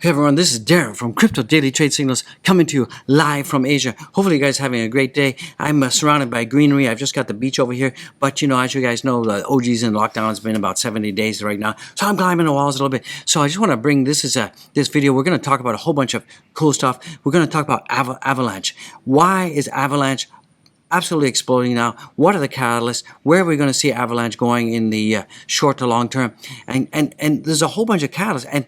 Hey everyone, this is Darren from Crypto Daily Trade Signals coming to you live from Asia. Hopefully you guys are having a great day. I'm surrounded by greenery. I've just got the beach over here. But as you guys know, the OG's in lockdown. It's been about 70 days right now. So I'm climbing the walls a little bit. So I just want to bring this video. We're going to talk about a whole bunch of cool stuff. We're going to talk about Avalanche. Why is Avalanche absolutely exploding now? What are the catalysts? Where are we going to see Avalanche going in the short to long term? And there's a whole bunch of catalysts. And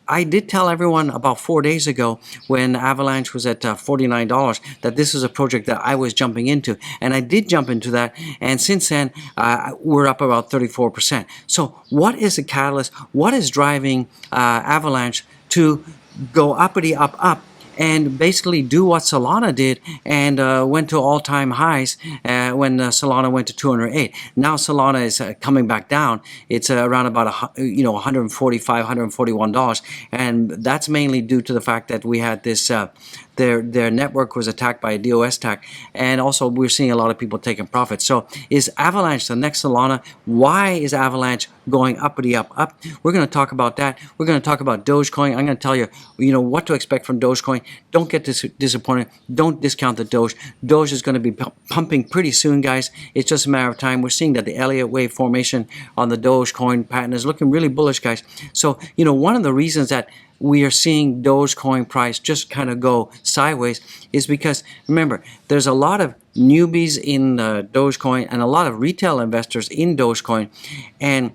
I did tell everyone about 4 days ago when Avalanche was at $49 that this is a project that I was jumping into. And I did jump into that. And since then, we're up about 34%. So what is the catalyst? What is driving Avalanche to go uppity up and basically do what Solana did and went to all-time highs when Solana went to 208. Now Solana is coming back down. It's around about $145, $141, and that's mainly due to the fact that we had this their network was attacked by a DOS attack, and also we're seeing a lot of people taking profits. So is Avalanche the next Solana? Why is Avalanche going uppity up? We're going to talk about that. We're going to talk about Dogecoin. I'm going to tell you, what to expect from Dogecoin. Don't get disappointed. Don't discount the Doge. Doge is going to be pumping pretty soon, guys. It's just a matter of time. We're seeing that the Elliott wave formation on the Dogecoin pattern is looking really bullish, guys. So, one of the reasons that we are seeing Dogecoin price just kind of go sideways is because, remember, there's a lot of newbies in Dogecoin and a lot of retail investors in Dogecoin. And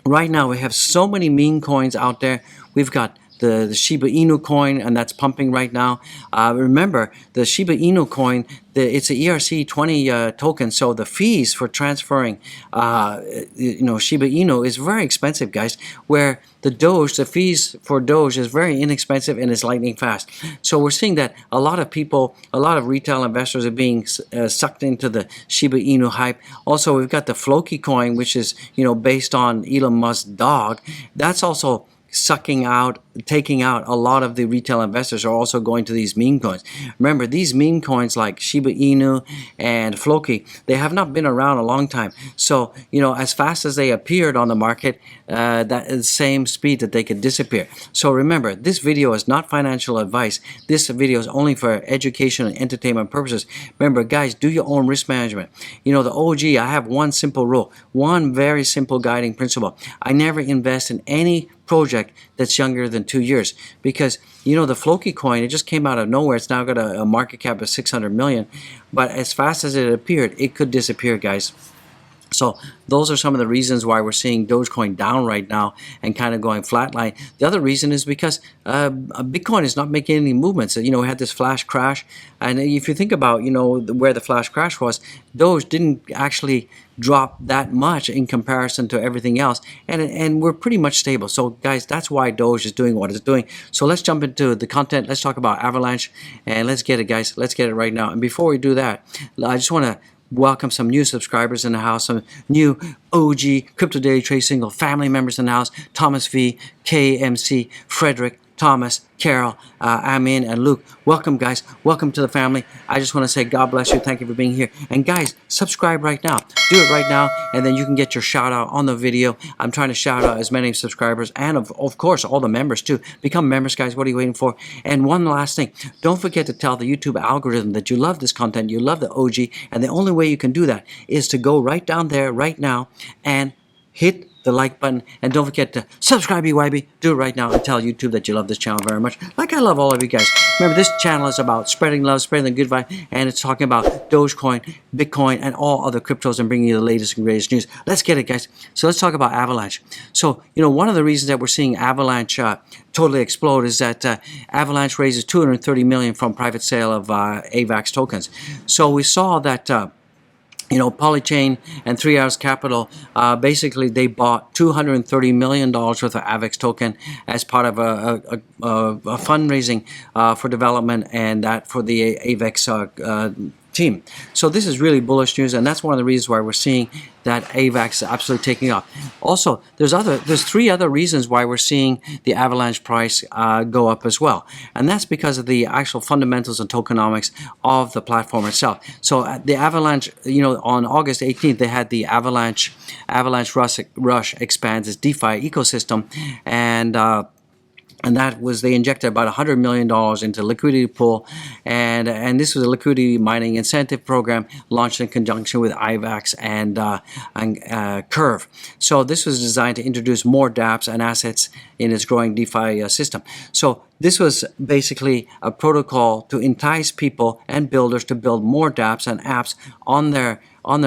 right now we have so many meme coins out there. We've got the Shiba Inu coin, and that's pumping right now. Remember, the Shiba Inu coin, it's a ERC20 token, so the fees for transferring, Shiba Inu is very expensive, guys. Where the Doge, the fees for Doge is very inexpensive and is lightning fast. So we're seeing that a lot of people, a lot of retail investors are being sucked into the Shiba Inu hype. Also, we've got the Floki coin, which is based on Elon Musk's dog. That's also taking out a lot of the retail investors are also going to these meme coins. Remember, these meme coins like Shiba Inu and Floki, they have not been around a long time. So, as fast as they appeared on the market, that is the same speed that they could disappear. So remember, this video is not financial advice. This video is only for education and entertainment purposes. Remember, guys, do your own risk management. The OG, I have one simple rule, one very simple guiding principle. I never invest in any project that's younger than 2 years, because the Floki coin, it just came out of nowhere. It's now got a market cap of 600 million, but as fast as it appeared, it could disappear, guys. So those are some of the reasons why we're seeing Dogecoin down right now and kind of going flatline. The other reason is because Bitcoin is not making any movements. We had this flash crash, and if you think about where the flash crash was, Doge didn't actually drop that much in comparison to everything else, and we're pretty much stable. So guys, that's why Doge is doing what it's doing. So let's jump into the content. Let's talk about Avalanche, and let's get it, guys. Let's get it right now. And before we do that, I just want to welcome some new subscribers in the house, some new OG Crypto Daily Trade Signal family members in the house: Thomas V, KMC, Frederick, Thomas, Carol, Amin, and Luke. Welcome, guys. Welcome to the family. I just want to say God bless you. Thank you for being here. And guys, subscribe right now. Do it right now, and then you can get your shout out on the video. I'm trying to shout out as many subscribers and of course all the members too. Become members, guys. What are you waiting for? And one last thing, don't forget to tell the YouTube algorithm that you love this content, you love the OG, and the only way you can do that is to go right down there right now and hit the like button, and don't forget to subscribe, BYB. Do it right now and tell YouTube that you love this channel very much, like I love all of you guys. Remember, this channel is about spreading love, spreading the good vibe, and it's talking about Dogecoin, Bitcoin, and all other cryptos, and bringing you the latest and greatest news. Let's get it, guys. So let's talk about Avalanche. So one of the reasons that we're seeing Avalanche totally explode is that Avalanche raises $230 million from private sale of AVAX tokens. So we saw that Polychain and 3 Hours Capital, basically they bought $230 million worth of AVAX token as part of a fundraising for development, and that for the AVAX team. So this is really bullish news, and that's one of the reasons why we're seeing that AVAX is absolutely taking off. Also, there's three other reasons why we're seeing the Avalanche price go up as well, and that's because of the actual fundamentals and tokenomics of the platform itself. So the Avalanche, on August 18th, they had the Avalanche Rush expands its DeFi ecosystem, and and that was they injected about $100 million into liquidity pool, and this was a liquidity mining incentive program launched in conjunction with IVAX and Curve. So this was designed to introduce more dApps and assets in its growing DeFi system. So this was basically a protocol to entice people and builders to build more dApps and apps on their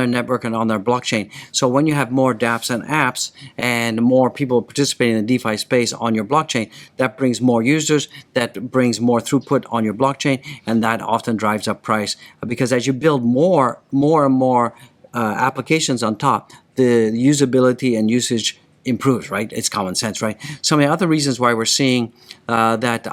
network and on their blockchain. So when you have more dApps and apps and more people participating in the DeFi space on your blockchain, that brings more users, that brings more throughput on your blockchain, and that often drives up price. Because as you build more and more applications on top, the usability and usage improves, right? It's common sense, right? Some of the other reasons why we're seeing that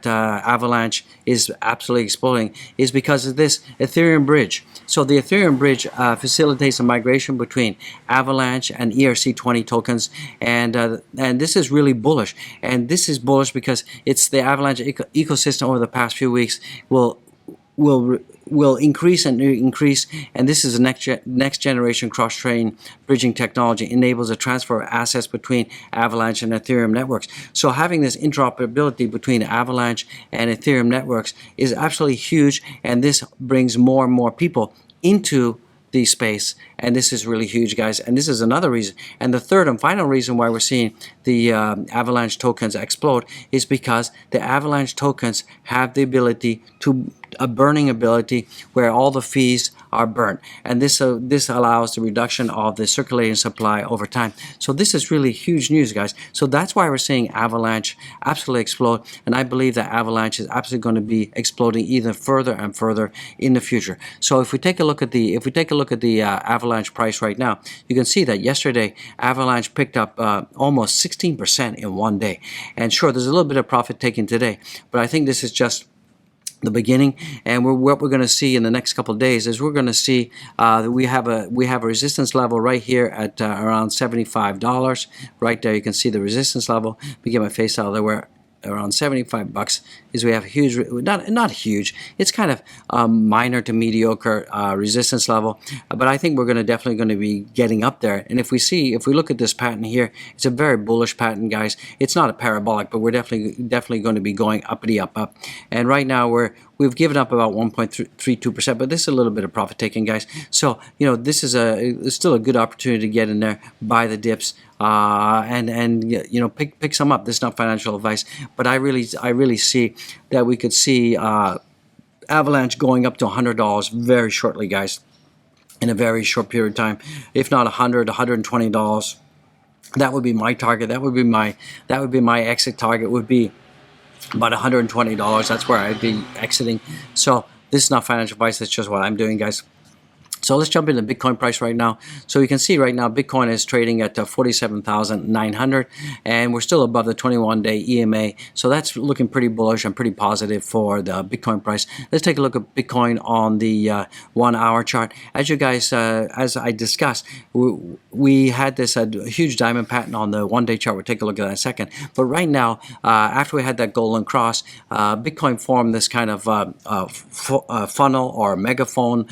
Avalanche is absolutely exploding is because of this Ethereum bridge. So the Ethereum bridge facilitates a migration between Avalanche and ERC20 tokens, and this is really bullish. And this is bullish because it's the Avalanche ecosystem over the past few weeks will increase and increase, and this is a next generation cross-chain bridging technology, enables a transfer of assets between Avalanche and Ethereum networks. So having this interoperability between Avalanche and Ethereum networks is absolutely huge, and this brings more and more people into the space, and this is really huge, guys. And this is another reason. And the third and final reason why we're seeing the Avalanche tokens explode is because the Avalanche tokens have the ability to a burning ability where all the fees are burnt, and this allows the reduction of the circulating supply over time. So this is really huge news, guys. So that's why we're seeing Avalanche absolutely explode, and I believe that Avalanche is absolutely going to be exploding even further and further in the future. So if we take a look at the Avalanche price right now, you can see that yesterday Avalanche picked up almost 16% in one day. And sure, there's a little bit of profit taken today, but I think this is just the beginning, and what we're going to see in the next couple of days is we're going to see that we have a resistance level right here at around $75. Right there, you can see the resistance level. Let me get my face out of there. Where around $75 is we have a huge, not huge, it's kind of minor to mediocre resistance level, but I think we're definitely going to be getting up there. And if we look at this pattern here, it's a very bullish pattern, guys. It's not a parabolic, but we're definitely going to be going uppity up. And right now we've given up about 1.32%, but this is a little bit of profit taking, guys. So this is it's still a good opportunity to get in there, buy the dips, and pick some up. This is not financial advice, but I really see that we could see Avalanche going up to $100 very shortly, guys, in a very short period of time. If not $100, $120, that would be my target. That would be my exit target. Would be about $120. That's where I'd be exiting. So this is not financial advice. That's just what I'm doing, guys. So let's jump into Bitcoin price right now. So you can see right now Bitcoin is trading at 47,900, and we're still above the 21-day EMA. So that's looking pretty bullish and pretty positive for the Bitcoin price. Let's take a look at Bitcoin on the 1 hour chart. As you guys, as I discussed, we had this huge diamond pattern on the 1-day chart. We'll take a look at that in a second. But right now, after we had that golden cross, Bitcoin formed this kind of funnel or megaphone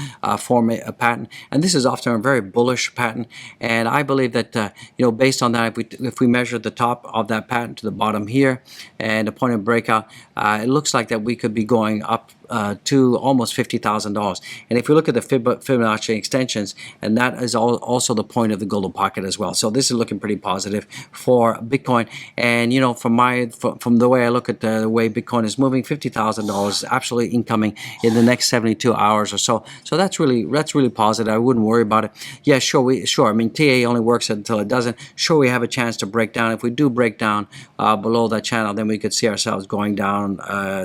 pattern, and this is often a very bullish pattern. And I believe that based on that, if we measure the top of that pattern to the bottom here and a point of breakout, it looks like that we could be going up to almost $50,000. And if we look at the Fibonacci extensions, and that is also the point of the golden pocket as well. So this is looking pretty positive for Bitcoin. And from the way I look at the way Bitcoin is moving, $50,000 is absolutely incoming in the next 72 hours or so. So that's really positive. I wouldn't worry about it. Yeah, sure. I mean, TA only works until it doesn't. Sure, we have a chance to break down. If we do break down below that channel, then we could see ourselves going down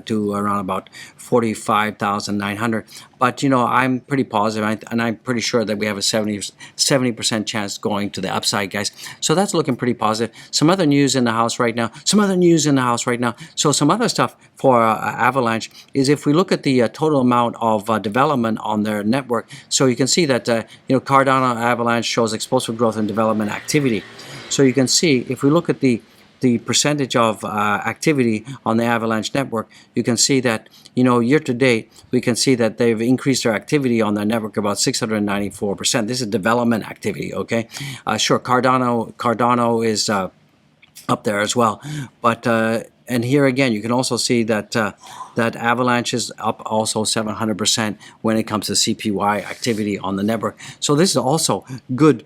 to around about 45,900. But I'm pretty positive, and I'm pretty sure that we have a 70% chance going to the upside, guys. So that's looking pretty positive. Some other news in the house right now. So some other stuff for Avalanche is if we look at the total amount of development on their network. So you can see that Cardano Avalanche shows explosive growth in development activity. So you can see if we look at the percentage of activity on the Avalanche network, you can see that year to date we can see that they've increased their activity on their network about 694%. This is development activity. Okay, sure, Cardano is up there as well, but and here again, you can also see that that Avalanche is up also 700% when it comes to CPY activity on the network. So this is also good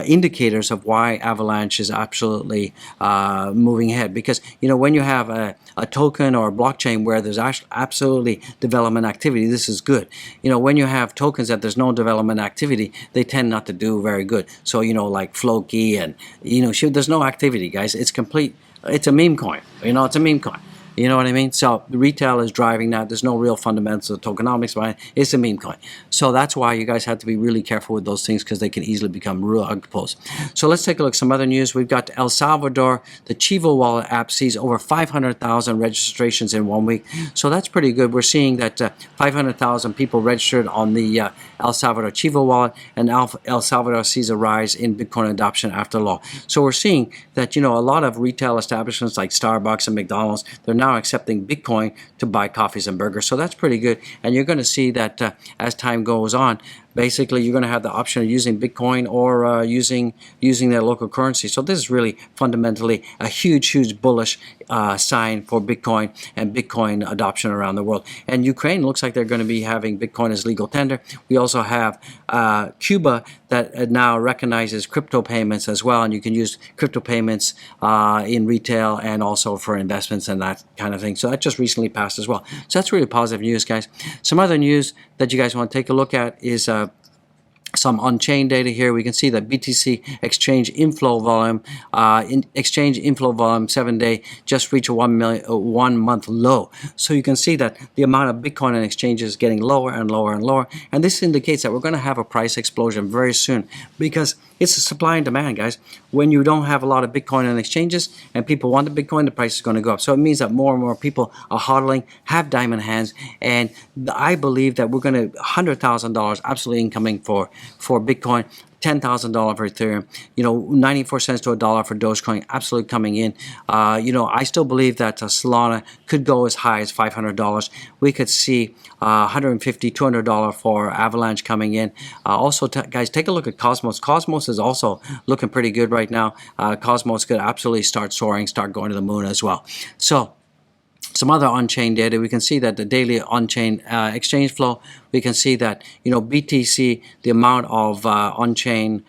indicators of why Avalanche is absolutely moving ahead, because when you have a token or a blockchain where there's absolutely development activity, this is good. When you have tokens that there's no development activity, they tend not to do very good. So like Floki and there's no activity, guys. It's a meme coin. It's a meme coin. You know what I mean? So the retail is driving that. There's no real fundamentals of tokenomics behind it. It's a meme coin. So that's why you guys have to be really careful with those things, because they can easily become rug pulls. So let's take a look at some other news. We've got El Salvador. The Chivo wallet app sees over 500,000 registrations in 1 week. So that's pretty good. We're seeing that 500,000 people registered on the El Salvador Chivo wallet, and El Salvador sees a rise in Bitcoin adoption after law. So we're seeing that a lot of retail establishments like Starbucks and McDonald's, they're now accepting Bitcoin to buy coffees and burgers. So that's pretty good. And you're going to see that as time goes on, basically you're going to have the option of using Bitcoin or using their local currency. So this is really fundamentally a huge bullish sign for Bitcoin and Bitcoin adoption around the world. And Ukraine looks like they're going to be having Bitcoin as legal tender. We also have Cuba that now recognizes crypto payments as well, and you can use crypto payments in retail and also for investments and that kind of thing. So that just recently passed as well. So that's really positive news, guys. Some other news that you guys want to take a look at is some Unchained data here. We can see that BTC exchange inflow volume, 7-day just reached a 1 month low. So you can see that the amount of Bitcoin in exchanges is getting lower and lower and lower. And this indicates that we're going to have a price explosion very soon, because it's a supply and demand, guys. When you don't have a lot of Bitcoin in exchanges and people want the Bitcoin, the price is going to go up. So it means that more and more people are hodling, have diamond hands, and I believe that we're going to $100,000 absolutely incoming for Bitcoin, $10,000 for Ethereum, 94 cents to $1 for Dogecoin, absolutely coming in. I still believe that Solana could go as high as $500. We could see $150, $200 for Avalanche coming in. Also, guys, take a look at Cosmos. Cosmos is also looking pretty good right now. Cosmos could absolutely start soaring, start going to the moon as well. So some other Unchained data, we can see that the daily Unchained exchange flow, we can see that BTC, the amount of Unchained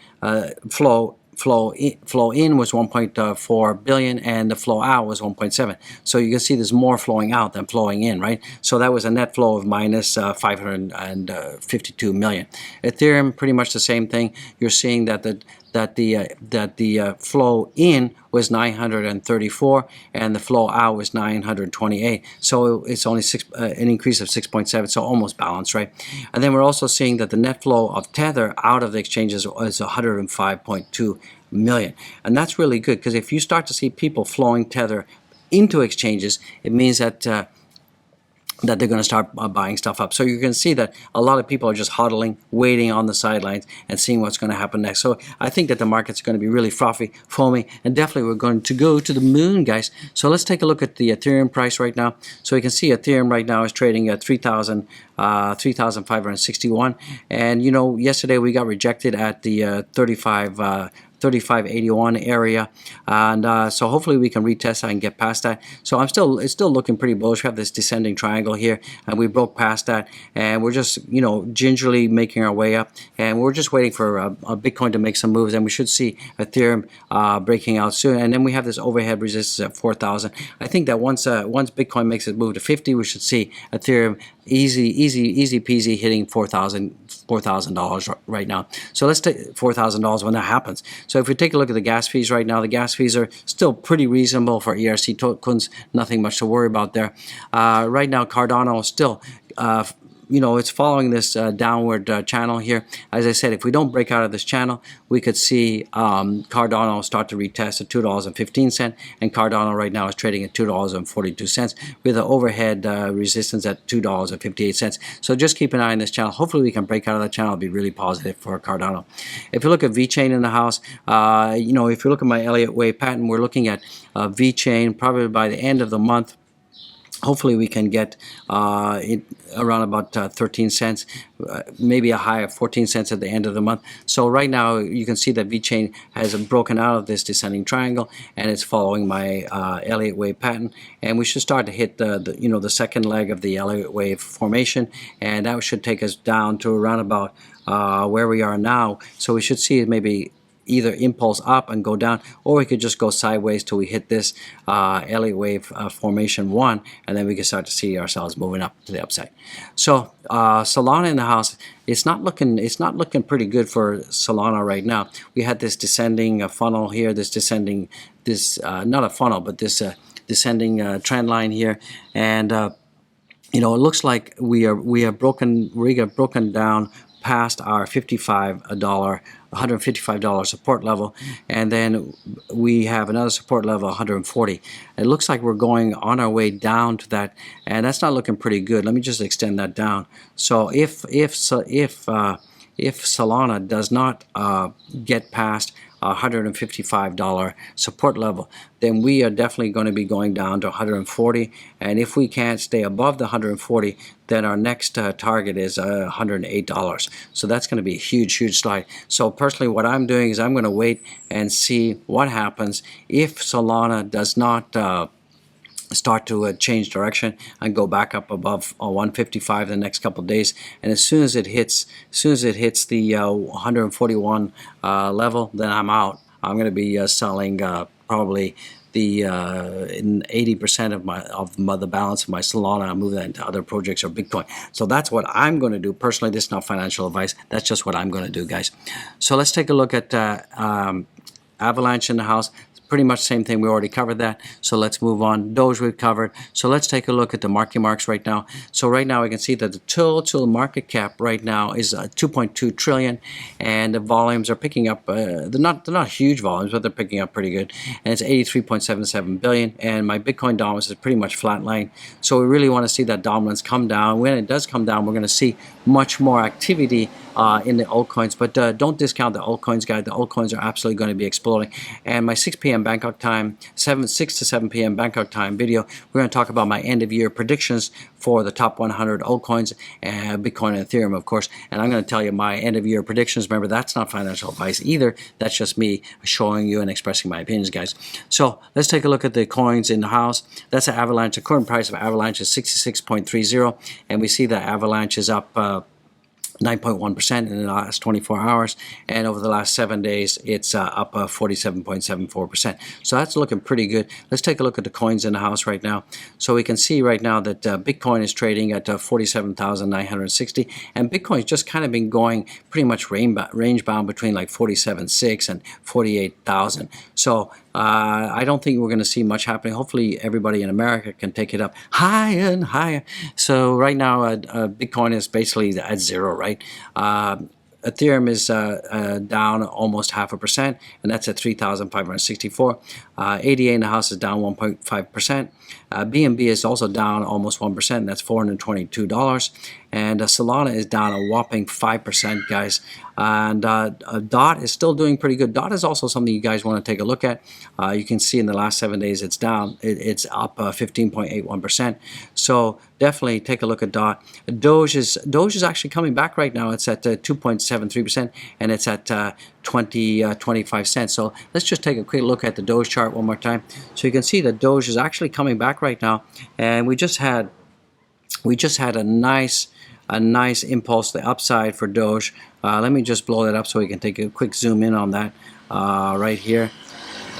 flow in was 1.4 billion, and the flow out was 1.7. So you can see there's more flowing out than flowing in, right? So that was a net flow of minus 552 million. Ethereum, pretty much the same thing. You're seeing that the flow in was 934 and the flow out was 928. So it's only an increase of 6.7, so almost balanced, right? And then we're also seeing that the net flow of Tether out of the exchanges is 105.2 million. And that's really good, because if you start to see people flowing Tether into exchanges, it means that they're going to start buying stuff up. So you can see that a lot of people are just hodling, waiting on the sidelines and seeing what's going to happen next. So I think that the market's going to be really frothy, foamy, and definitely we're going to go to the moon, guys. So let's take a look at the Ethereum price right now. So you can see Ethereum right now is trading at 3,561. And yesterday we got rejected at the 3581 area, and so hopefully we can retest that and get past that. So it's still looking pretty bullish. We have this descending triangle here, and we broke past that, and we're just gingerly making our way up, and we're just waiting for a Bitcoin to make some moves, and we should see Ethereum breaking out soon. And then we have this overhead resistance at 4,000. I think that once Bitcoin makes its move to 50, we should see Ethereum easy peasy hitting $4,000 right now. So let's take $4,000 when that happens. So if we take a look at the gas fees right now, the gas fees are still pretty reasonable for ERC tokens. Nothing much to worry about there. Right now, Cardano is still it's following this downward channel here. As I said, if we don't break out of this channel, we could see Cardano start to retest at $2.15, and Cardano right now is trading at $2.42 with an overhead resistance at $2.58. So just keep an eye on this channel. Hopefully we can break out of that channel. It'll be really positive for Cardano. If you look at VeChain in the house, if you look at my Elliott Wave pattern, we're looking at VeChain probably by the end of the month. hopefully we can get it around about 13 cents, maybe a high of 14 cents at the end of the month. So right now you can see that VeChain has broken out of this descending triangle, and it's following my Elliott wave pattern, and we should start to hit the second leg of the Elliott wave formation, and that should take us down to around about where we are now. So we should see maybe either impulse up and go down, or we could just go sideways till we hit this Elliott wave formation 1, and then we can start to see ourselves moving up to the upside. So Solana in the house, it's not looking pretty good for Solana right now. We had this descending funnel here, this descending, not a funnel, but this descending trend line here, and it looks like we got broken down past our $155 support level, and then we have another support level 140. It looks like we're going on our way down to that, and that's not looking pretty good. Let me just extend that down. So if Solana does not get past $155 support level, then we are definitely going to be going down to 140, and if we can't stay above the 140, then our next target is $108. So that's going to be a huge slide. So personally, what I'm doing is I'm going to wait and see what happens if Solana does not start to change direction and go back up above 155 the next couple of days, and as soon as it hits the 141 level, then I'm out. I'm going to be selling probably the 80% of the balance of my Solana. I'll move that into other projects or Bitcoin. So that's what I'm going to do personally. This is not financial advice. That's just what I'm going to do, guys. So let's take a look at Avalanche in the house. Pretty much the same thing. We already covered that. So let's move on. Doge we've covered. So let's take a look at the marks right now. So right now we can see that the total market cap right now is 2.2 trillion, and the volumes are picking up. They're not huge volumes, but they're picking up pretty good. And it's 83.77 billion. And my Bitcoin dominance is pretty much flatline. So we really want to see that dominance come down. When it does come down, we're going to see much more activity in the altcoins, but don't discount the altcoins, guys. The altcoins are absolutely going to be exploding. And my 6 p.m. Bangkok time, 6 to 7 p.m. Bangkok time video, we're going to talk about my end of year predictions for the top 100 altcoins, Bitcoin and Ethereum, of course. And I'm going to tell you my end of year predictions. Remember, that's not financial advice either. That's just me showing you and expressing my opinions, guys. So let's take a look at the coins in the house. That's an Avalanche. The current price of Avalanche is 66.30, and we see that Avalanche is up 9.1% in the last 24 hours, and over the last 7 days it's up 47.74%. So that's looking pretty good. Let's take a look at the coins in the house right now. So we can see right now that Bitcoin is trading at 47,960, and Bitcoin's just kind of been going pretty much range bound between like 47.6 and 48,000. So I don't think we're going to see much happening. Hopefully everybody in America can take it up higher and higher. So right now Bitcoin is basically at zero, right? Ethereum is down almost 0.5%, and that's at 3,564. ADA in the house is down 1.5%. BNB is also down almost 1%, and that's $422. And Solana is down a whopping 5%, guys. And DOT is still doing pretty good. DOT is also something you guys want to take a look at. You can see in the last 7 days it's down. It's up 15.81%. So definitely take a look at DOT. Doge is actually coming back right now. It's at 2.73%, and it's at 25 cents. So let's just take a quick look at the Doge chart one more time. So you can see that Doge is actually coming back right now, and we just had a nice impulse to the upside for Doge. Let me just blow that up so we can take a quick zoom in on that right here.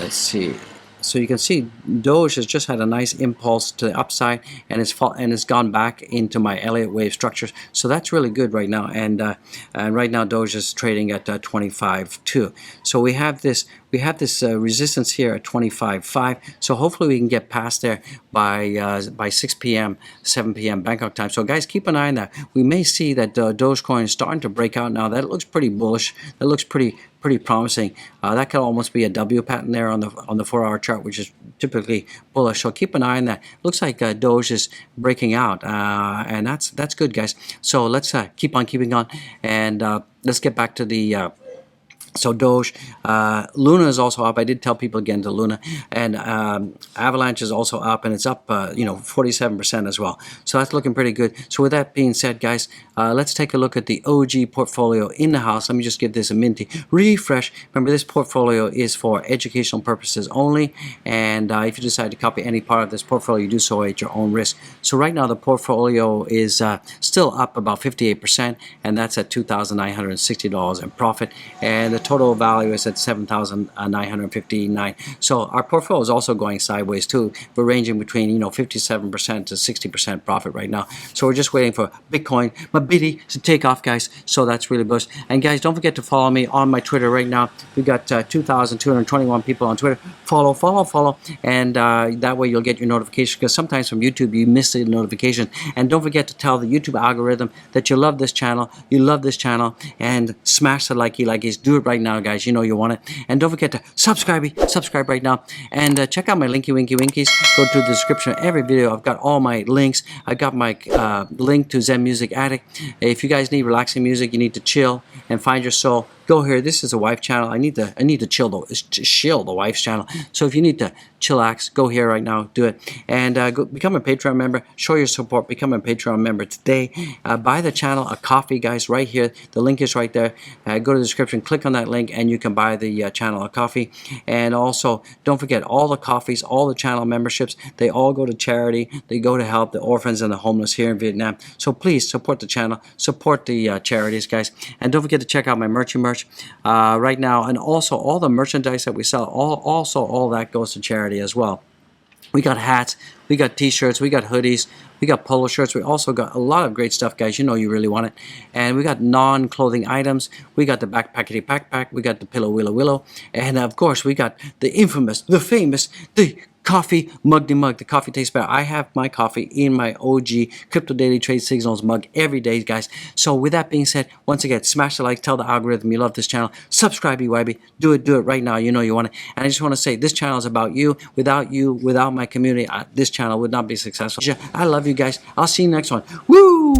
Let's see. So you can see Doge has just had a nice impulse to the upside, and it's gone back into my Elliott wave structures. So that's really good right now. And right now Doge is trading at 25.2. So we have this resistance here at 25.5. So hopefully we can get past there by 6 p.m., 7 p.m. Bangkok time. So guys, keep an eye on that. We may see that Dogecoin is starting to break out now. That looks pretty bullish. That looks pretty promising. That could almost be a W pattern there on the 4-hour chart, which is typically bullish. So keep an eye on that. Looks like Doge is breaking out, and that's good, guys. So let's keep on keeping on, and let's get back to the So Doge, Luna is also up. I did tell people again to Luna, and Avalanche is also up, and it's up 47% as well. So that's looking pretty good. So with that being said, guys, let's take a look at the OG portfolio in the house. Let me just give this a minty refresh. Remember, this portfolio is for educational purposes only, and if you decide to copy any part of this portfolio, you do so at your own risk. So right now the portfolio is still up about 58%, and that's at $2,960 in profit, and the total value is at $7,959. So our portfolio is also going sideways too. We're ranging between 57% to 60% profit right now. So we're just waiting for Bitcoin, my biddy, to take off, guys. So that's really bullish. And guys, don't forget to follow me on my Twitter right now. We got 2,221 people on Twitter. Follow, and that way you'll get your notification, because sometimes from YouTube you miss the notification. And don't forget to tell the YouTube algorithm that you love this channel, and smash the likey. Do it right now, guys. You know you want it. And don't forget to subscribe right now, and check out my linky winkies. Go to the description of every video. I've got all my links. I got my link to Zen Music Addict. If you guys need relaxing music, you need to chill and find your soul, go here. This is a wife channel. I need to chill the wife's channel. So if you need to chillax, go here right now. Do it, and go become a Patreon member. Show your support. Become a Patreon member today. Buy the channel a coffee, guys. Right here, the link is right there. Go to the description, click on that link, and you can buy the channel a coffee. And also, don't forget, all the coffees, all the channel memberships, they all go to charity. They go to help the orphans and the homeless here in Vietnam. So please support the channel, support the charities, guys. And don't forget to check out my merch right now, and also all the merchandise that we sell, all that goes to charity as well. We got hats, we got t-shirts, we got hoodies, we got polo shirts. We also got a lot of great stuff, guys. You know you really want it. And we got non-clothing items. We got the backpackety backpack. We got the pillow willow. And of course, we got the infamous, the famous, the coffee muggy mug. The coffee tastes better. I have my coffee in my OG Crypto Daily Trade Signals mug every day, guys. So with that being said, once again, smash the like, tell the algorithm you love this channel, subscribe, BYB, do it right now. You know you want it. And I just want to say, this channel is about you. Without my community, this channel would not be successful. I love you guys. I'll see you next one. Woo!